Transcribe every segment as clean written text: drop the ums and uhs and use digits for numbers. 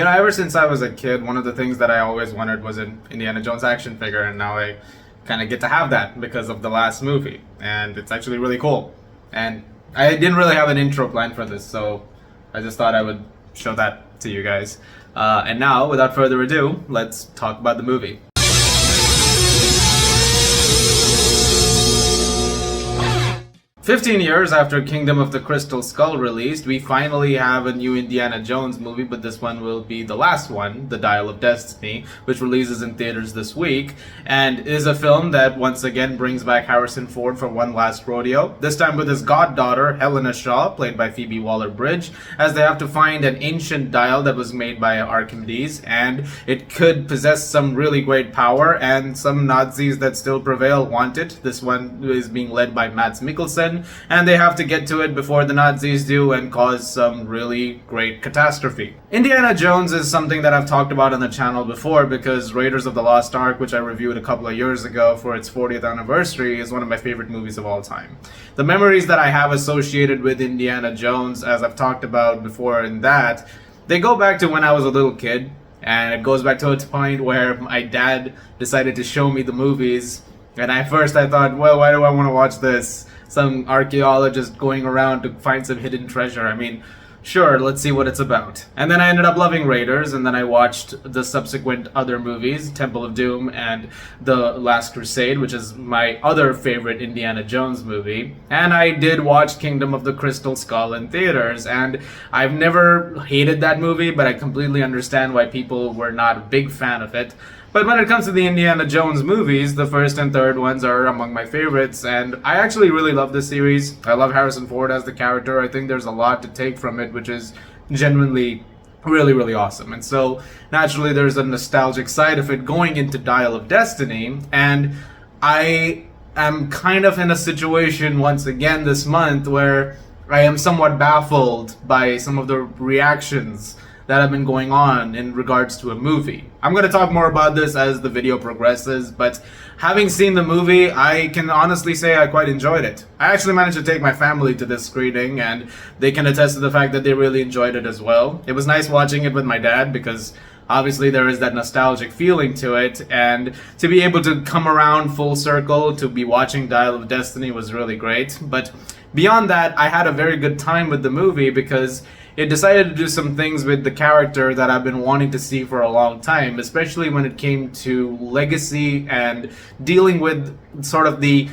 Ever since I was a kid, one of the things that I always wanted was an Indiana Jones action figure, and now I kind of get to have that because of the last movie, and it's actually really cool. And I didn't really have an intro plan for this, so I just thought I would show that to you guys. And now, without further ado, let's talk about the movie. 15 years after Kingdom of the Crystal Skull released, we finally have a new Indiana Jones movie, but this one will be the last one, The Dial of Destiny, which releases in theaters this week, and is a film that once again brings back Harrison Ford for one last rodeo, this time with his goddaughter, Helena Shaw, played by Phoebe Waller-Bridge, as they have to find an ancient dial that was made by Archimedes, and it could possess some really great power, and some Nazis that still prevail want it. This one is being led by Mads Mikkelsen, and they have to get to it before the Nazis do and cause some really great catastrophe. Indiana Jones is something that I've talked about on the channel before because Raiders of the Lost Ark, which I reviewed a couple of years ago for its 40th anniversary, is one of my favorite movies of all time. The memories that I have associated with Indiana Jones, as I've talked about before in that, they go back to when I was a little kid, and it goes back to a point where my dad decided to show me the movies, and at first I thought, well, why do I want to watch this? Some archaeologist going around to find some hidden treasure. I mean, sure, let's see what it's about. And then I ended up loving Raiders, and then I watched the subsequent other movies, Temple of Doom and The Last Crusade, which is my other favorite Indiana Jones movie. And I did watch Kingdom of the Crystal Skull in theaters, and I've never hated that movie, but I completely understand why people were not a big fan of it. But when it comes to the Indiana Jones movies, the first and third ones are among my favorites, and I actually really love this series. I love Harrison Ford as the character. I think there's a lot to take from it, which is genuinely really, really awesome. And so, naturally, there's a nostalgic side of it going into Dial of Destiny, and I am kind of in a situation once again this month where I am somewhat baffled by some of the reactions that have been going on in regards to a movie. I'm going to talk more about this as the video progresses, but having seen the movie, I can honestly say I quite enjoyed it. I actually managed to take my family to this screening, and they can attest to the fact that they really enjoyed it as well. It was nice watching it with my dad because obviously there is that nostalgic feeling to it, and to be able to come around full circle to be watching Dial of Destiny was really great. But beyond that, I had a very good time with the movie because it decided to do some things with the character that I've been wanting to see for a long time, especially when it came to legacy and dealing with sort of the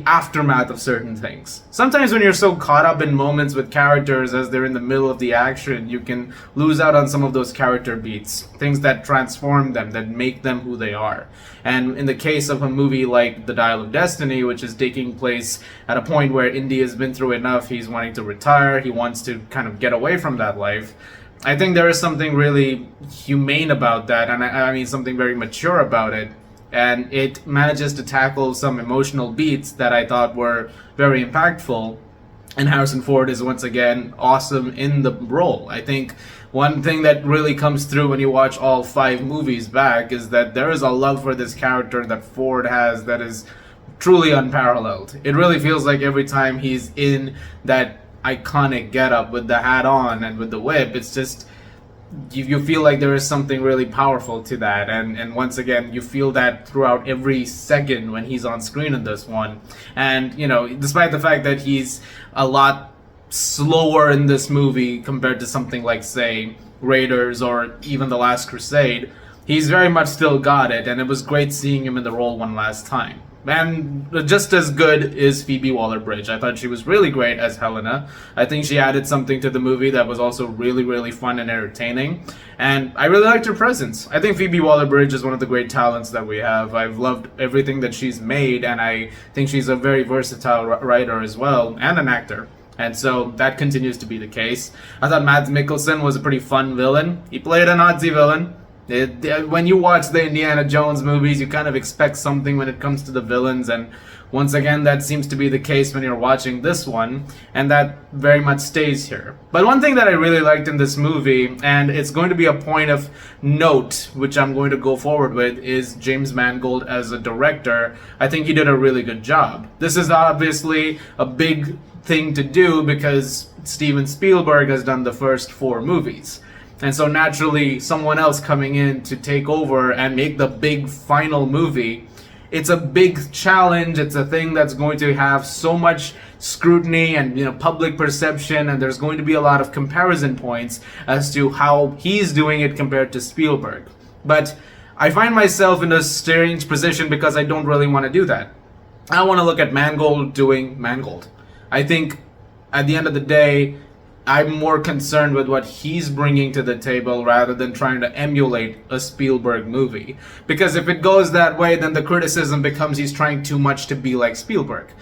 aftermath of certain things. Sometimes when you're so caught up in moments with characters as they're in the middle of the action, you can lose out on some of those character beats, things that transform them, that make them who they are. And in the case of a movie like The Dial of Destiny, which is taking place at a point where Indy has been through enough, he's wanting to retire, he wants to kind of get away from that life, I think there is something really humane about that, and I mean something very mature about it. And it manages to tackle some emotional beats that I thought were very impactful. And Harrison Ford is once again awesome in the role. I think one thing that really comes through when you watch all 5 movies back is that there is a love for this character that Ford has that is truly unparalleled. It really feels like every time he's in that iconic getup with the hat on and with the whip, it's just you feel like there is something really powerful to that, and once again you feel that throughout every second when he's on screen in this one. And despite the fact that he's a lot slower in this movie compared to something like, say, Raiders or even The Last Crusade, he's very much still got it, and it was great seeing him in the role one last time. And just as good is Phoebe Waller-Bridge. I thought she was really great as Helena. I think she added something to the movie that was also really, really fun and entertaining. And I really liked her presence. I think Phoebe Waller-Bridge is one of the great talents that we have. I've loved everything that she's made, and I think she's a very versatile writer as well, and an actor. And so that continues to be the case. I thought Mads Mikkelsen was a pretty fun villain. He played a Nazi villain. When you watch the Indiana Jones movies, you kind of expect something when it comes to the villains, and once again that seems to be the case when you're watching this one, and that very much stays here. But one thing that I really liked in this movie, and it's going to be a point of note which I'm going to go forward with, is James Mangold as a director. I think he did a really good job. This is obviously a big thing to do because Steven Spielberg has done the first 4 movies. And so naturally, someone else coming in to take over and make the big final movie, it's a big challenge. It's a thing that's going to have so much scrutiny and public perception, and there's going to be a lot of comparison points as to how he's doing it compared to Spielberg. But I find myself in a strange position because I don't really want to do that. I want to look at Mangold doing Mangold. I think at the end of the day, I'm more concerned with what he's bringing to the table rather than trying to emulate a Spielberg movie. Because if it goes that way, then the criticism becomes he's trying too much to be like Spielberg.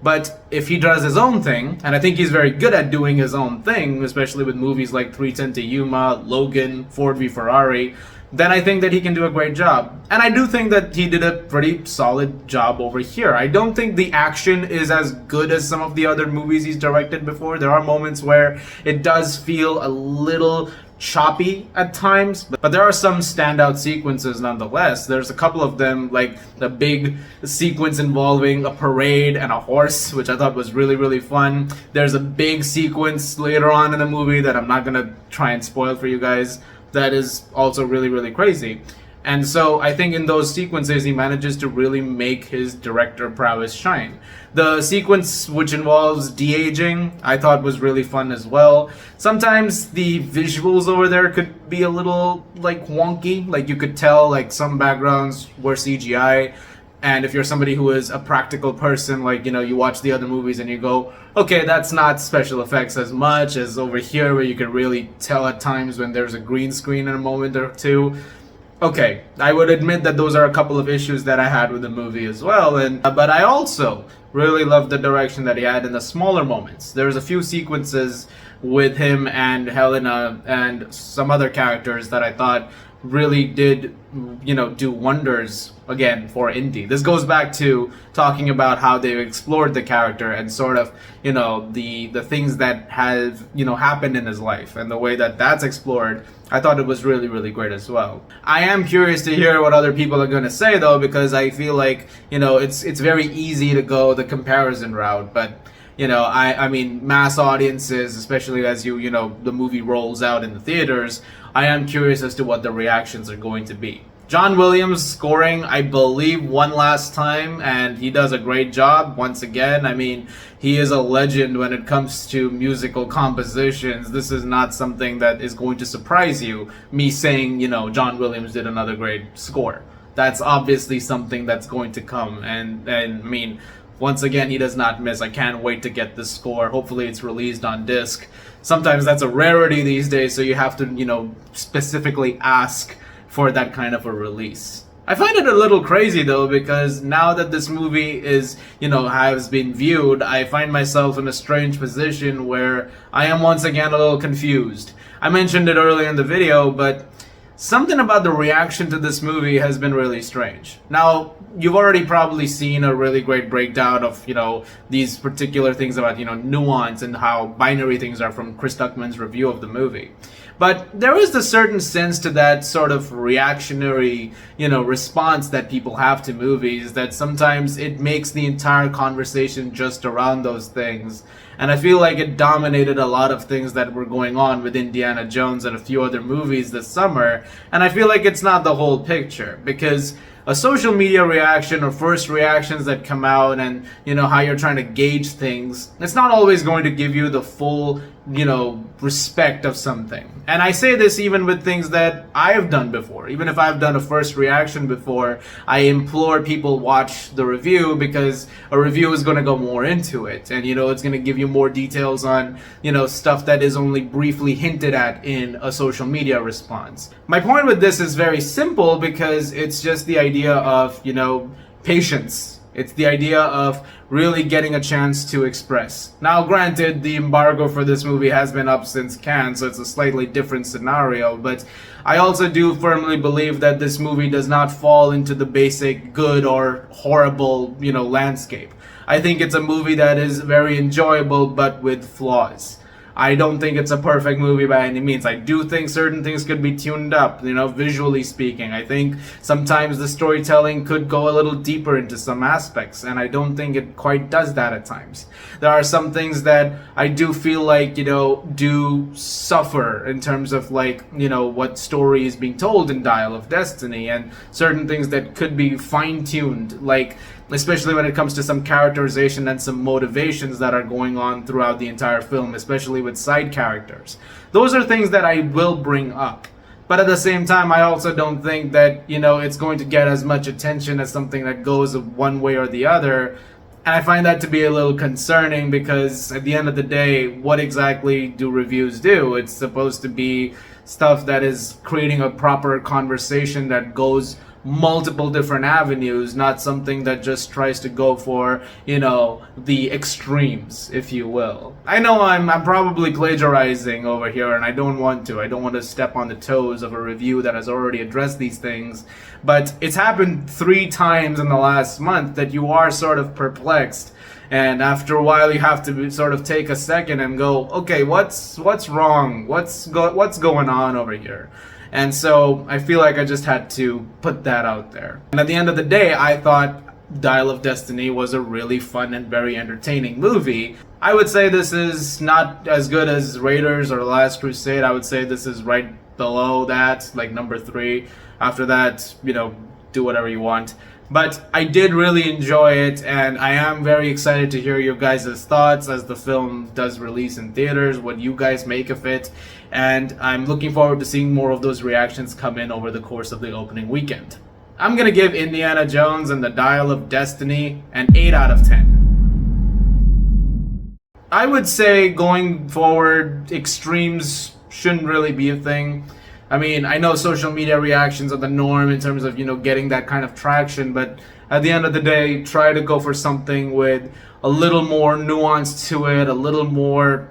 But if he does his own thing, and I think he's very good at doing his own thing, especially with movies like 3:10 to Yuma, Logan, Ford v Ferrari, then I think that he can do a great job. And I do think that he did a pretty solid job over here. I don't think the action is as good as some of the other movies he's directed before. There are moments where it does feel a little choppy at times, but there are some standout sequences nonetheless. There's a couple of them, like the big sequence involving a parade and a horse, which I thought was really, really fun. There's a big sequence later on in the movie that I'm not gonna try and spoil for you guys, that is also really, really crazy. And so I think in those sequences he manages to really make his director prowess shine. The sequence which involves de-aging I thought was really fun as well. Sometimes the visuals over there could be a little like wonky, like you could tell like some backgrounds were CGI. And if you're somebody who is a practical person, like, you watch the other movies and you go, okay, that's not special effects as much as over here where you can really tell at times when there's a green screen in a moment or two. Okay, I would admit that those are a couple of issues that I had with the movie as well, but I also really loved the direction that he had in the smaller moments. There's a few sequences with him and Helena and some other characters that I thought really did, do wonders again for Indy. This goes back to talking about how they've explored the character and sort of, the things that have, happened in his life and the way that that's explored. I thought it was really, really great as well. I am curious to hear what other people are going to say though, because I feel like, it's very easy to go the comparison route, but I mean, mass audiences, especially as the movie rolls out in the theaters, I am curious as to what the reactions are going to be. John Williams scoring, I believe, one last time, and he does a great job once again. I mean, he is a legend when it comes to musical compositions. This is not something that is going to surprise you, me saying, John Williams did another great score. That's obviously something that's going to come, and I mean, once again, he does not miss. I can't wait to get this score. Hopefully it's released on disc. Sometimes that's a rarity these days, so you have to, specifically ask for that kind of a release. I find it a little crazy though, because now that this movie is, has been viewed, I find myself in a strange position where I am once again a little confused. I mentioned it earlier in the video, but something about the reaction to this movie has been really strange. Now, you've already probably seen a really great breakdown of, these particular things about, nuance and how binary things are from Chris Duckman's review of the movie. But there is a certain sense to that sort of reactionary, response that people have to movies that sometimes it makes the entire conversation just around those things. And I feel like it dominated a lot of things that were going on with Indiana Jones and a few other movies this summer. And I feel like it's not the whole picture, because a social media reaction or first reactions that come out and, how you're trying to gauge things, it's not always going to give you the full, respect of something. And I say this even with things that I have done before. Even if I've done a first reaction before, I implore people watch the review, because a review is going to go more into it. And, it's going to give you more details on, stuff that is only briefly hinted at in a social media response. My point with this is very simple, because it's just the idea of, patience. It's the idea of really getting a chance to express. Now, granted, the embargo for this movie has been up since Cannes, so it's a slightly different scenario, but I also do firmly believe that this movie does not fall into the basic good or horrible, landscape. I think it's a movie that is very enjoyable, but with flaws. I don't think it's a perfect movie by any means. I do think certain things could be tuned up, visually speaking. I think sometimes the storytelling could go a little deeper into some aspects, and I don't think it quite does that at times. There are some things that I do feel like, do suffer in terms of what story is being told in Dial of Destiny, and certain things that could be fine-tuned, especially when it comes to some characterization and some motivations that are going on throughout the entire film, especially with side characters. Those are things that I will bring up. But at the same time, I also don't think that, it's going to get as much attention as something that goes one way or the other. And I find that to be a little concerning, because at the end of the day, what exactly do reviews do? It's supposed to be stuff that is creating a proper conversation that goes multiple different avenues, not something that just tries to go for, the extremes, if you will. I know I'm probably plagiarizing over here, and I don't want to step on the toes of a review that has already addressed these things, but it's happened 3 times in the last month that you are sort of perplexed. And after a while, you have to sort of take a second and go, okay, what's wrong? What's going on over here? And so I feel like I just had to put that out there. And at the end of the day, I thought Dial of Destiny was a really fun and very entertaining movie. I would say this is not as good as Raiders or The Last Crusade. I would say this is right below that, like number 3. After that, do whatever you want. But I did really enjoy it, and I am very excited to hear your guys' thoughts as the film does release in theaters, what you guys make of it, and I'm looking forward to seeing more of those reactions come in over the course of the opening weekend. I'm gonna give Indiana Jones and the Dial of Destiny an 8 out of 10. I would say going forward, extremes shouldn't really be a thing. I mean, I know social media reactions are the norm in terms of, getting that kind of traction, but at the end of the day, try to go for something with a little more nuance to it, a little more,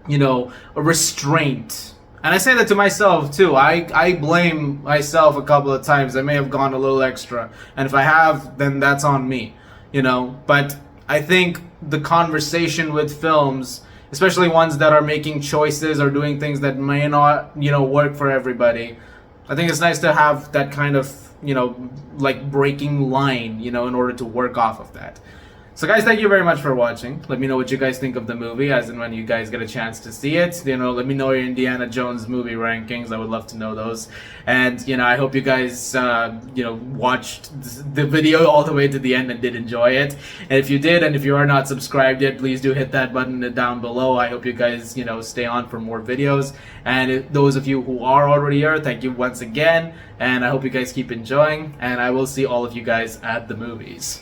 a restraint. And I say that to myself too. I blame myself a couple of times. I may have gone a little extra, and if I have, then that's on me, But I think the conversation with films, especially ones that are making choices or doing things that may not, work for everybody, I think it's nice to have that kind of, breaking line, in order to work off of that. So guys, thank you very much for watching. Let me know what you guys think of the movie, as in when you guys get a chance to see it. Let me know your Indiana Jones movie rankings. I would love to know those. And, I hope you guys, watched the video all the way to the end and did enjoy it. And if you did, and if you are not subscribed yet, please do hit that button down below. I hope you guys, stay on for more videos. And those of you who are already here, thank you once again. And I hope you guys keep enjoying. And I will see all of you guys at the movies.